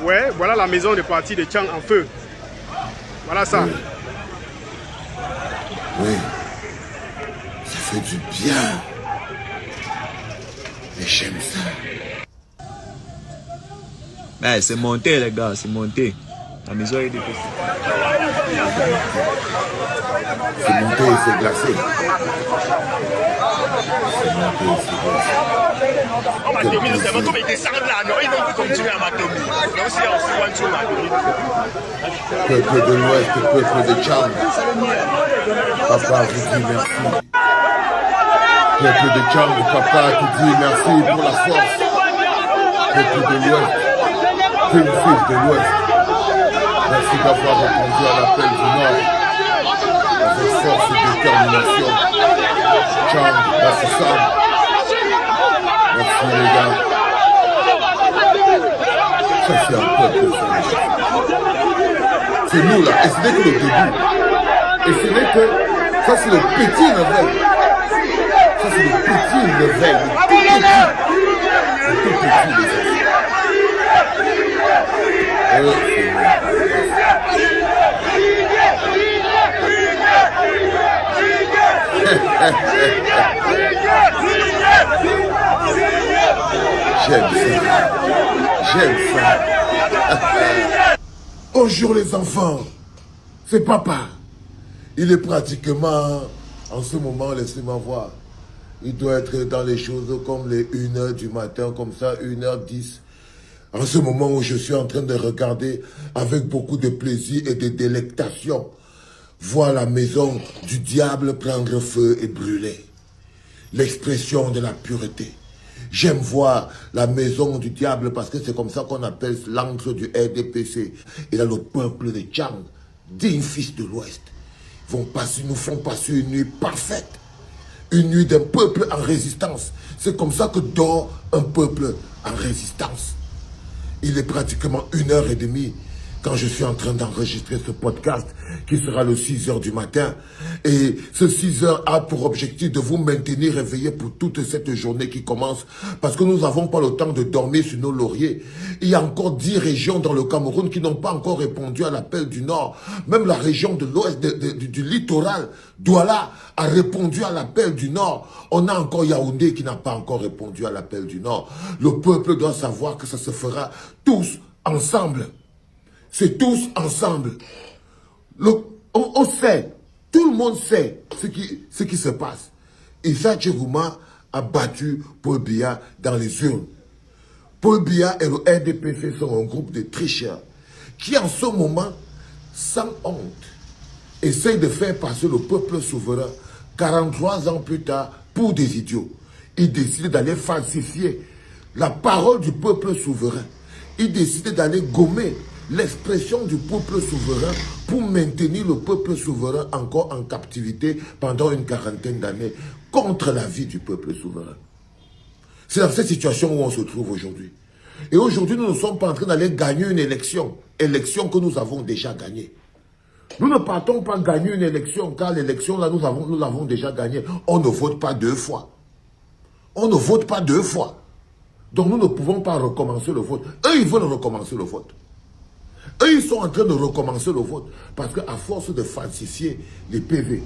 Ouais, voilà la maison de parti de Tchang en feu. Voilà ça. Oui. Oui. Ça fait du bien. Et j'aime ça. Ben, c'est monté, les gars, c'est monté. La maison est dépassée. C'est monté et c'est glacé. C'est monté et c'est glacé. Peuple de l'Ouest, peuple de Tchang, papa vous dit merci. Peuple de Tchang, papa te dit merci pour la force. Peuple de l'Ouest, fils de l'Ouest, merci d'avoir répondu à l'appel du Nord avec force et détermination. Tchang, merci Sam. Merci les gars. Ça c'est un peuple. C'est nous là, et ce n'est que le début. Et ce n'est que, ça c'est le petit level. Ça c'est le petit level, le tout petit. Le tout petit J'aime ça. J'aime ça. Bonjour les enfants, c'est papa. Il est pratiquement, en ce moment, laissez-moi voir, il doit être dans les choses comme les 1h du matin, comme ça, 1h10. En ce moment où je suis en train de regarder avec beaucoup de plaisir et de délectation, voir la maison du diable prendre feu et brûler. L'expression de la pureté. J'aime voir la maison du diable parce que c'est comme ça qu'on appelle l'encre du RDPC. Et là, le peuple de Tchang, dignes fils de l'Ouest, nous font passer une nuit parfaite. Une nuit d'un peuple en résistance. C'est comme ça que dort un peuple en résistance. Il est pratiquement 1h30 quand je suis en train d'enregistrer ce podcast qui sera le 6h du matin. Et ce 6h a pour objectif de vous maintenir réveillés pour toute cette journée qui commence parce que nous n'avons pas le temps de dormir sur nos lauriers. Il y a encore 10 régions dans le Cameroun qui n'ont pas encore répondu à l'appel du Nord. Même la région de l'Ouest, du littoral, Douala, a répondu à l'appel du Nord. On a encore Yaoundé qui n'a pas encore répondu à l'appel du Nord. Le peuple doit savoir que ça se fera tous ensemble. C'est tous ensemble. On sait, tout le monde sait ce qui se passe. Issa Tchegouma a battu Paul Biya dans les urnes. Paul Biya et le RDPC sont un groupe de tricheurs qui en ce moment, sans honte, essayent de faire passer le peuple souverain 43 ans plus tard pour des idiots. Ils décident d'aller falsifier la parole du peuple souverain. Ils décident d'aller gommer l'expression du peuple souverain pour maintenir le peuple souverain encore en captivité pendant une quarantaine d'années contre la vie du peuple souverain. C'est dans cette situation où on se trouve aujourd'hui. Et aujourd'hui, nous ne sommes pas en train d'aller gagner une élection que nous avons déjà gagnée. Nous ne partons pas gagner une élection car l'élection là, nous l'avons déjà gagnée. On ne vote pas 2 fois. On ne vote pas 2 fois. Donc nous ne pouvons pas recommencer le vote. Eux, ils veulent recommencer le vote. Eux, ils sont en train de recommencer le vote parce qu'à force de falsifier les PV,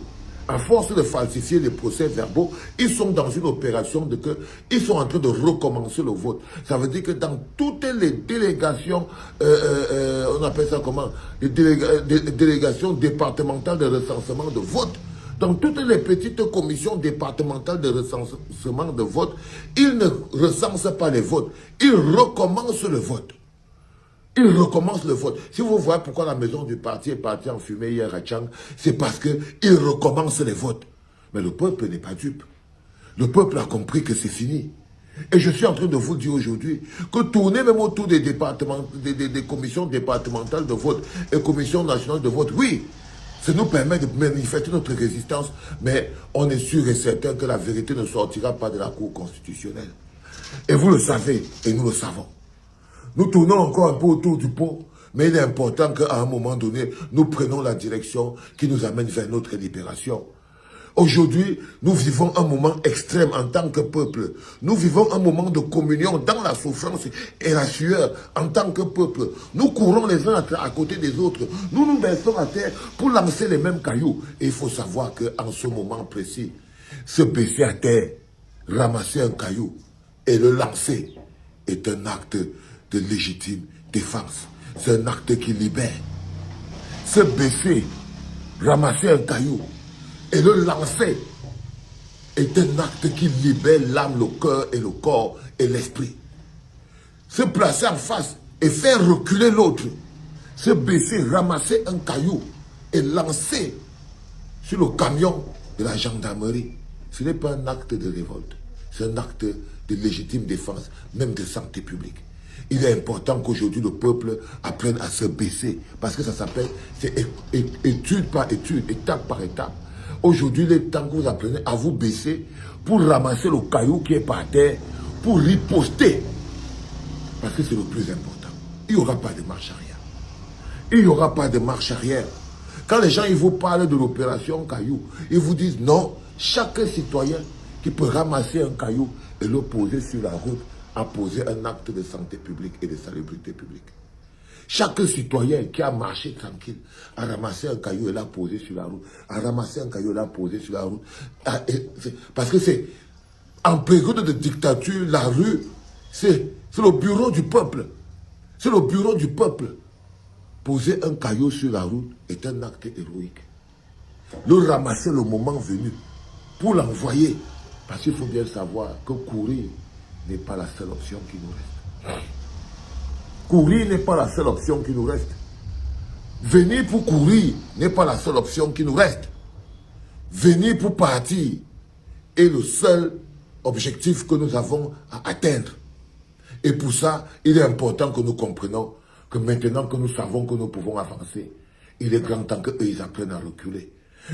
à force de falsifier les procès-verbaux, ils sont dans une opération de que ils sont en train de recommencer le vote. Ça veut dire que dans toutes les délégations, on appelle ça comment? Les délégations départementales de recensement de vote, dans toutes les petites commissions départementales de recensement de vote, ils ne recensent pas les votes, ils recommencent le vote. Il recommence le vote. Si vous voyez pourquoi la maison du parti est partie en fumée hier à Tchang, c'est parce qu'il recommence les votes. Mais le peuple n'est pas dupe. Le peuple a compris que c'est fini. Et je suis en train de vous dire aujourd'hui que tourner même autour des départements, des commissions départementales de vote et commissions nationales de vote, oui, ça nous permet de manifester notre résistance, mais on est sûr et certain que la vérité ne sortira pas de la Cour constitutionnelle. Et vous le savez, et nous le savons. Nous tournons encore un peu autour du pot, mais il est important qu'à un moment donné, nous prenions la direction qui nous amène vers notre libération. Aujourd'hui, nous vivons un moment extrême en tant que peuple. Nous vivons un moment de communion dans la souffrance et la sueur en tant que peuple. Nous courons les uns à côté des autres. Nous nous baissons à terre pour lancer les mêmes cailloux. Et il faut savoir qu'en ce moment précis, se baisser à terre, ramasser un caillou et le lancer est un acte de légitime défense. C'est un acte qui libère. Se baisser, ramasser un caillou et le lancer est un acte qui libère l'âme, le cœur et le corps et l'esprit. Se placer en face et faire reculer l'autre. Se baisser, ramasser un caillou et lancer sur le camion de la gendarmerie. Ce n'est pas un acte de révolte. C'est un acte de légitime défense, même de santé publique. Il est important qu'aujourd'hui le peuple apprenne à se baisser. Parce que ça s'appelle, c'est étude par étude, étape par étape. Aujourd'hui, il est temps que vous apprenez à vous baisser pour ramasser le caillou qui est par terre, pour riposter. Parce que c'est le plus important. Il n'y aura pas de marche arrière. Il n'y aura pas de marche arrière. Quand les gens ils vous parlent de l'opération caillou, ils vous disent non, chaque citoyen qui peut ramasser un caillou et le poser sur la route a posé un acte de santé publique et de salubrité publique. Chaque citoyen qui a marché tranquille, a ramassé un caillou et l'a posé sur la route, a ramassé un caillou et l'a posé sur la route. Parce que c'est, en période de dictature, la rue, c'est le bureau du peuple. C'est le bureau du peuple. Poser un caillou sur la route est un acte héroïque. Le ramasser le moment venu pour l'envoyer. Parce qu'il faut bien savoir que courir n'est pas la seule option qui nous reste. Courir n'est pas la seule option qui nous reste. Venir pour courir n'est pas la seule option qui nous reste. Venir pour partir est le seul objectif que nous avons à atteindre. Et pour ça, il est important que nous comprenions que maintenant que nous savons que nous pouvons avancer, il est grand temps qu'eux ils apprennent à reculer.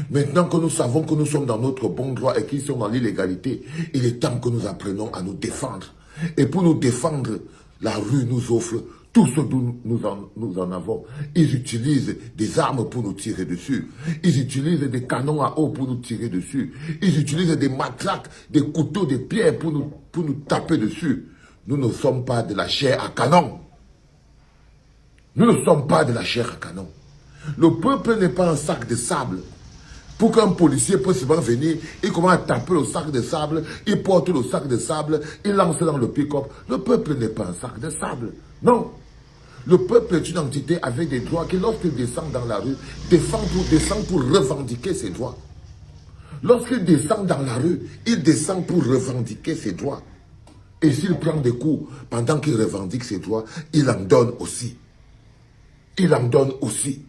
Maintenant que nous savons que nous sommes dans notre bon droit et qu'ils sont dans l'illégalité, il est temps que nous apprenions à nous défendre. Et pour nous défendre, la rue nous offre tout ce dont nous en avons. Ils utilisent des armes pour nous tirer dessus. Ils utilisent des canons à eau pour nous tirer dessus. Ils utilisent des matraques, des couteaux, des pierres pour nous taper dessus. Nous ne sommes pas de la chair à canon. Nous ne sommes pas de la chair à canon. Le peuple n'est pas un sac de sable. Pour qu'un policier puisse seulement venir, il commence à taper le sac de sable, il porte le sac de sable, il lance dans le pick-up. Le peuple n'est pas un sac de sable. Non. Le peuple est une entité avec des droits qui, lorsqu'il descend dans la rue, descend pour revendiquer ses droits. Lorsqu'il descend dans la rue, il descend pour revendiquer ses droits. Et s'il prend des coups pendant qu'il revendique ses droits, il en donne aussi. Il en donne aussi.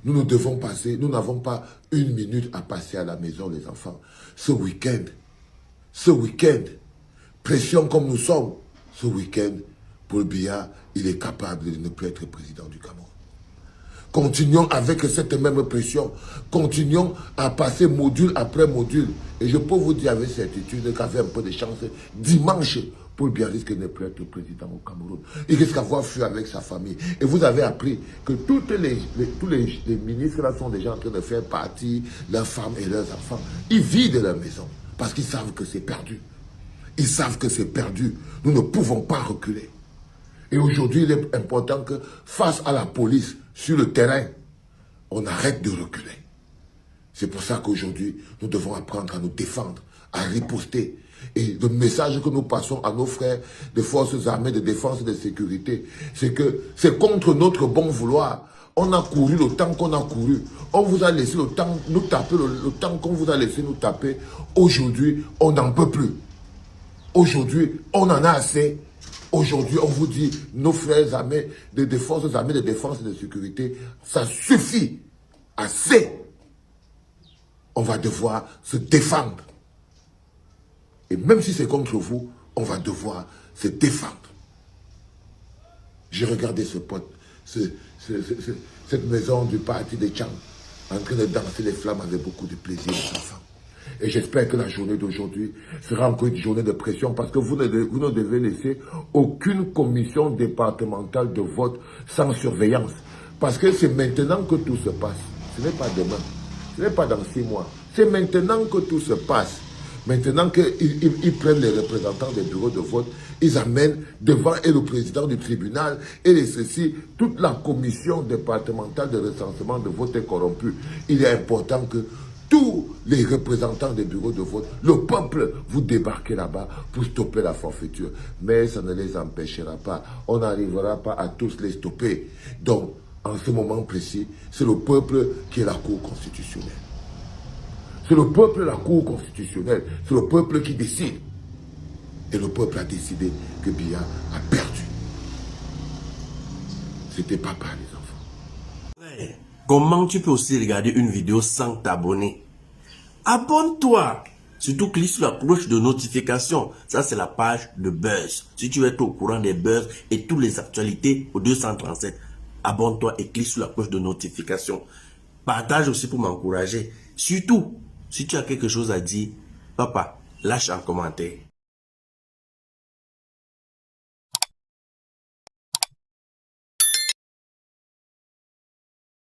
Nous ne devons passer, nous n'avons pas une minute à passer à la maison, les enfants. Ce week-end, pression comme nous sommes, ce week-end, Paul Biya, il est capable de ne plus être président du Cameroun. Continuons avec cette même pression. Continuons à passer module après module. Et je peux vous dire avec certitude qu'avec un peu de chance, dimanche, Paul Biya risque de ne plus être président au Cameroun. Il risque d'avoir fui avec sa famille. Et vous avez appris que tous les ministres là sont déjà en train de faire partie, leurs femmes et leurs enfants. Ils vident leur maison parce qu'ils savent que c'est perdu. Ils savent que c'est perdu. Nous ne pouvons pas reculer. Et aujourd'hui, il est important que face à la police, sur le terrain, on arrête de reculer. C'est pour ça qu'aujourd'hui, nous devons apprendre à nous défendre, à riposter. Et le message que nous passons à nos frères des forces armées de défense et de sécurité, c'est que c'est contre notre bon vouloir. On a couru le temps qu'on a couru. On vous a laissé le temps nous taper, le temps qu'on vous a laissé nous taper. Aujourd'hui, on n'en peut plus. Aujourd'hui, on en a assez. Aujourd'hui, on vous dit, nos frères armés, des forces armées de défense et de sécurité, ça suffit. Assez. On va devoir se défendre. Et même si c'est contre vous, on va devoir se défendre. J'ai regardé ce pote, cette maison du parti de Tchang, en train de danser les flammes avec beaucoup de plaisir, les enfants. Et j'espère que la journée d'aujourd'hui sera encore une journée de pression parce que vous ne devez laisser aucune commission départementale de vote sans surveillance. Parce que c'est maintenant que tout se passe. Ce n'est pas demain. Ce n'est pas dans 6 mois. C'est maintenant que tout se passe. Maintenant qu'ils prennent les représentants des bureaux de vote, ils amènent devant et le président du tribunal et les ceci, toute la commission départementale de recensement de vote est corrompue. Il est important que tous les représentants des bureaux de vote, le peuple, vous débarquez là-bas pour stopper la forfaiture. Mais ça ne les empêchera pas. On n'arrivera pas à tous les stopper. Donc, en ce moment précis, c'est le peuple qui est la Cour constitutionnelle. C'est le peuple, la Cour constitutionnelle. C'est le peuple qui décide. Et le peuple a décidé que Biya a perdu. C'était papa, les enfants. Ouais. Comment tu peux aussi regarder une vidéo sans t'abonner? Abonne-toi! Surtout clique sur la cloche de notification. Ça, c'est la page de Buzz. Si tu veux être au courant des buzz et toutes les actualités au 237, abonne-toi et clique sur la cloche de notification. Partage aussi pour m'encourager. Surtout, si tu as quelque chose à dire, papa, lâche un commentaire.